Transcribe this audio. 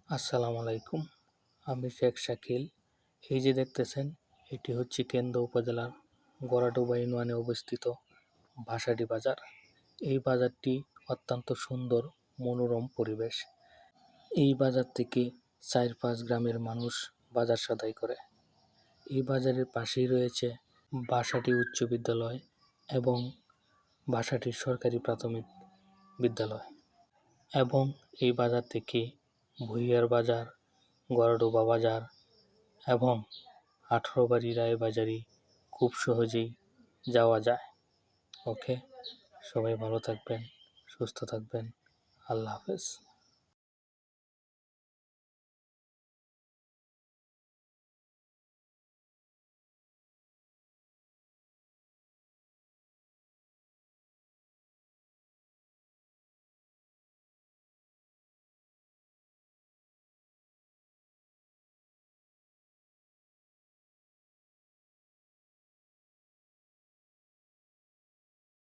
আসসালামু আলাইকুম। আমি শেখ শাকিল। এই যে দেখতেছেন, এটি হচ্ছে কেন্দ্র উপজেলার গড়াডুবা ইউনিয়নে অবস্থিত ভাষাডি বাজার। এই বাজারটি অত্যন্ত সুন্দর, মনোরম পরিবেশ। এই বাজার থেকে ৪-৫ গ্রামের মানুষ বাজার সদাই করে। এই বাজারের পাশেই রয়েছে ভাষাটি উচ্চ বিদ্যালয় এবং ভাষাটির সরকারি প্রাথমিক বিদ্যালয়। এবং এই বাজার থেকে ভুঁইয়ার বাজার, গড়াডুবা বাজার এবং ১৮ রায়বাজারে খুব সহজেই যাওয়া যায়। ওকে, সবাই ভালো থাকবেন, সুস্থ থাকবেন। আল্লাহ হাফেজ।